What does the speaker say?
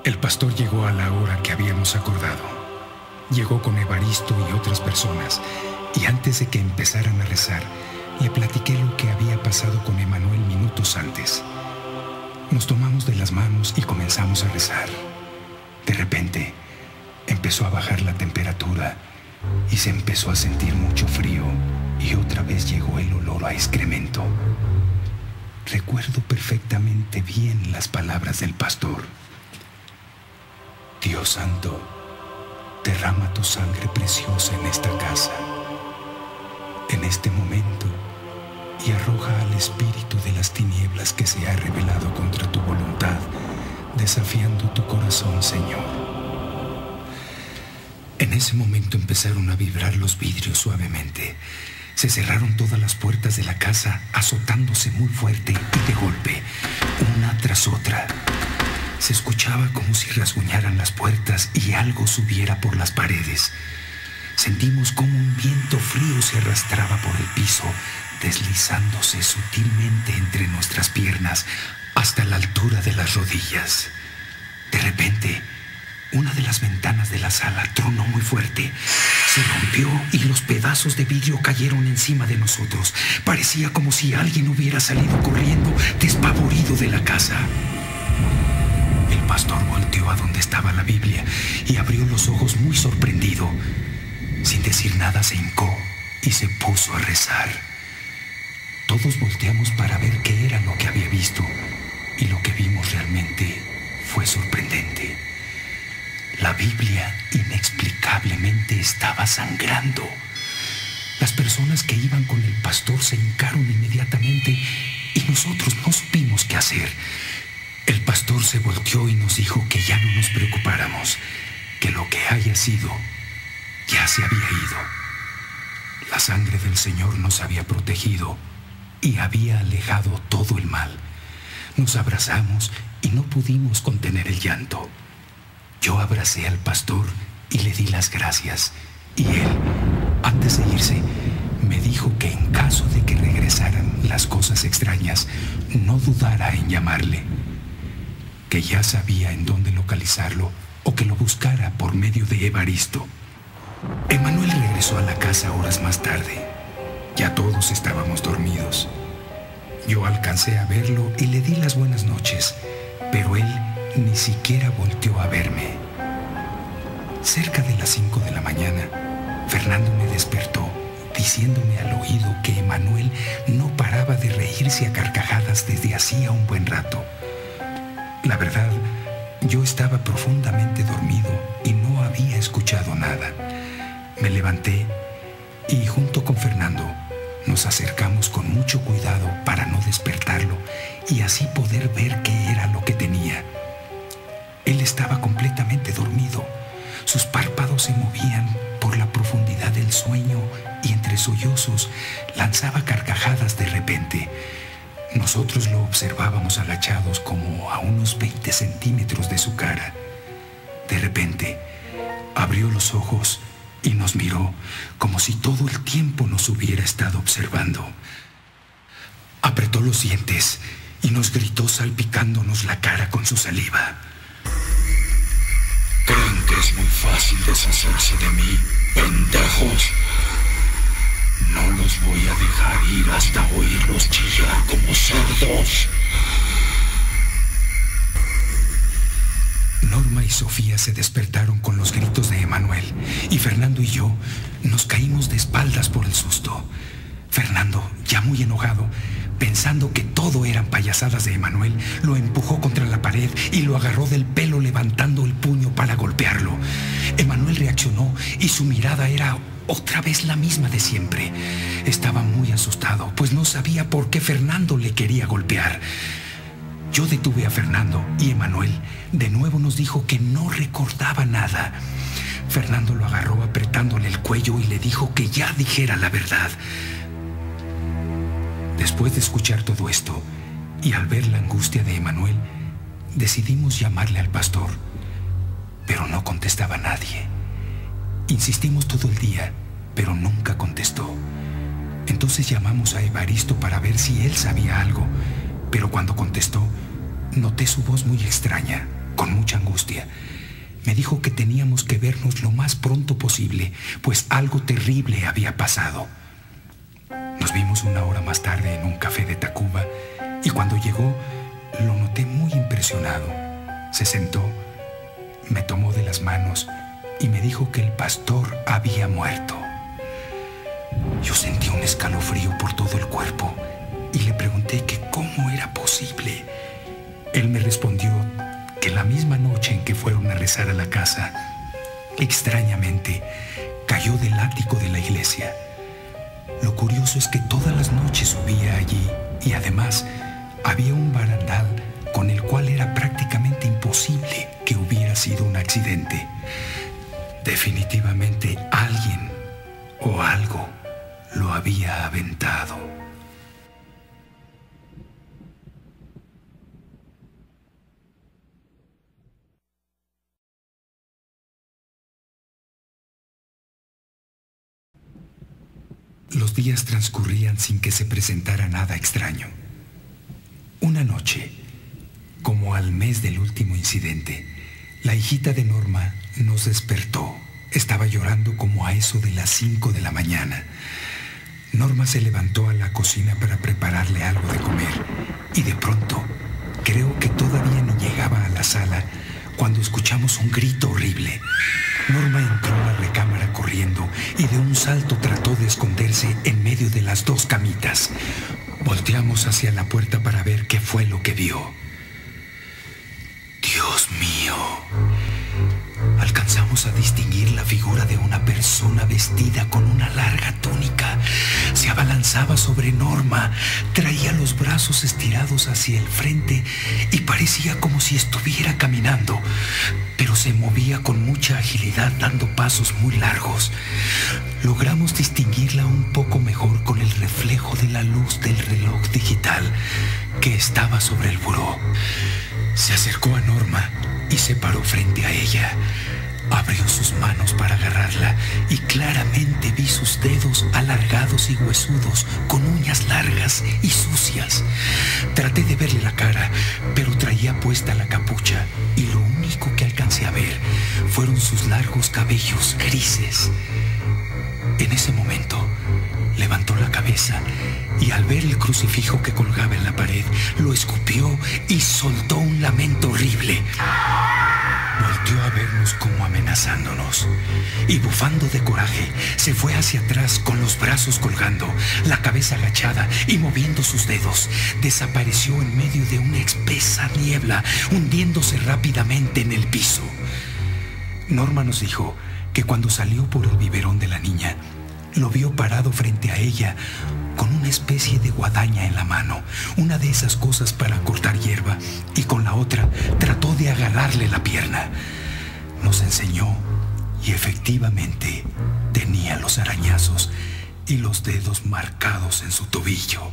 El pastor llegó a la hora que habíamos acordado. Llegó con Evaristo y otras personas, y antes de que empezaran a rezar, le platiqué lo que había pasado con Emanuel minutos antes. Nos tomamos de las manos y comenzamos a rezar. De repente, empezó a bajar la temperatura y se empezó a sentir mucho frío, y otra vez llegó el olor a excremento. Recuerdo perfectamente bien las palabras del pastor. Dios santo, derrama tu sangre preciosa en esta casa, en este momento, y arroja al espíritu de las tinieblas que se ha rebelado contra tu voluntad, desafiando tu corazón, Señor. En ese momento empezaron a vibrar los vidrios suavemente. Se cerraron todas las puertas de la casa, azotándose muy fuerte y de golpe, una tras otra. Se escuchaba como si rasguñaran las puertas y algo subiera por las paredes. Sentimos como un viento frío se arrastraba por el piso, deslizándose sutilmente entre nuestras piernas hasta la altura de las rodillas. De repente, una de las ventanas de la sala tronó muy fuerte. Se rompió y los pedazos de vidrio cayeron encima de nosotros. Parecía como si alguien hubiera salido corriendo, despavorido de la casa. El pastor volteó a donde estaba la Biblia y abrió los ojos muy sorprendido. Sin decir nada se hincó y se puso a rezar. Todos volteamos para ver qué era lo que había visto, y lo que vimos realmente fue sorprendente. La Biblia inexplicablemente estaba sangrando. Las personas que iban con el pastor se hincaron inmediatamente y nosotros no supimos qué hacer. El pastor se volteó y nos dijo que ya no nos preocupáramos, que lo que haya sido ya se había ido. La sangre del Señor nos había protegido y había alejado todo el mal. Nos abrazamos y no pudimos contener el llanto. Yo abracé al pastor y le di las gracias, y él, antes de irse, me dijo que en caso de que regresaran las cosas extrañas, no dudara en llamarle, que ya sabía en dónde localizarlo o que lo buscara por medio de Evaristo. Emanuel regresó a la casa horas más tarde. Ya todos estábamos dormidos. Yo alcancé a verlo y le di las buenas noches, pero él ni siquiera volteó a verme. Cerca de las 5 de la mañana, Fernando me despertó, diciéndome al oído que Emanuel no paraba de reírse a carcajadas desde hacía un buen rato. La verdad, yo estaba profundamente dormido y no había escuchado nada. Me levanté y junto con Fernando nos acercamos con mucho cuidado para no despertarlo y así poder ver qué era lo que tenía. Él estaba completamente dormido. Sus párpados se movían por la profundidad del sueño y entre sollozos lanzaba carcajadas de repente. Nosotros lo observábamos agachados como a unos 20 centímetros de su cara. De repente, abrió los ojos y nos miró como si todo el tiempo nos hubiera estado observando. Apretó los dientes y nos gritó salpicándonos la cara con su saliva. ¿Creen que es muy fácil deshacerse de mí, pendejos? No los voy a dejar ir hasta oírlos chillar como cerdos. Norma y Sofía se despertaron con los gritos de Emanuel y Fernando y yo nos caímos de espaldas por el susto. Fernando, ya muy enojado, pensando que todo eran payasadas de Emanuel, lo empujó contra la pared y lo agarró del pelo levantando el puño para golpearlo. Emanuel reaccionó y su mirada era otra vez la misma de siempre. Estaba muy asustado, pues no sabía por qué Fernando le quería golpear. Yo detuve a Fernando y Emanuel de nuevo nos dijo que no recordaba nada. Fernando lo agarró apretándole el cuello y le dijo que ya dijera la verdad. Después de escuchar todo esto y al ver la angustia de Emanuel, decidimos llamarle al pastor, pero no contestaba nadie. Insistimos todo el día, pero nunca contestó. Entonces llamamos a Evaristo para ver si él sabía algo, pero cuando contestó, noté su voz muy extraña, con con mucha angustia. Me dijo que teníamos que vernos lo más pronto posible, pues algo terrible había pasado. Nos vimos una hora más tarde en un café de Tacuba y cuando llegó lo noté muy impresionado. Se sentó, me tomó de las manos y me dijo que el pastor había muerto. Yo sentí un escalofrío por todo el cuerpo y le pregunté que cómo era posible. Él me respondió que la misma noche en que fueron a rezar a la casa, extrañamente, cayó del ático de la iglesia. Lo curioso es que todas las noches subía allí y además había un barandal con el cual era prácticamente imposible que hubiera sido un accidente. Definitivamente alguien o algo lo había aventado. Los días transcurrían sin que se presentara nada extraño. Una noche, como al mes del último incidente, la hijita de Norma nos despertó. Estaba llorando como a eso de las 5 de la mañana. Norma se levantó a la cocina para prepararle algo de comer y de pronto, creo que todavía ni llegaba a la sala cuando escuchamos un grito horrible. Norma entró a la recámara corriendo y de un salto trató de esconderse en medio de las dos camitas. Volteamos hacia la puerta para ver qué fue lo que vio. ¡Dios mío! Alcanzamos a distinguir la figura de una persona vestida con una larga túnica. Se abalanzaba sobre Norma, traía los brazos estirados hacia el frente y parecía como si estuviera caminando, pero se movía con mucha agilidad dando pasos muy largos. Logramos distinguirla un poco mejor con el reflejo de la luz del reloj digital que estaba sobre el buró. Se acercó a Norma y se paró frente a ella. Abrió sus manos para agarrarla y claramente vi sus dedos alargados y huesudos con uñas largas y sucias. Traté de verle la cara, pero traía puesta la capucha y lo único que alcancé a ver fueron sus largos cabellos grises. En ese momento levantó la cabeza y al ver el crucifijo que colgaba en la pared, lo escupió y soltó un lamento horrible. Volteó a vernos como amenazándonos y bufando de coraje se fue hacia atrás con los brazos colgando, la cabeza agachada y moviendo sus dedos. Desapareció en medio de una espesa niebla, hundiéndose rápidamente en el piso. Norma nos dijo que cuando salió por el biberón de la niña, lo vio parado frente a ella con una especie de guadaña en la mano, una de esas cosas para cortar hierba, y con la otra trató de agarrarle la pierna. Nos enseñó y efectivamente tenía los arañazos y los dedos marcados en su tobillo.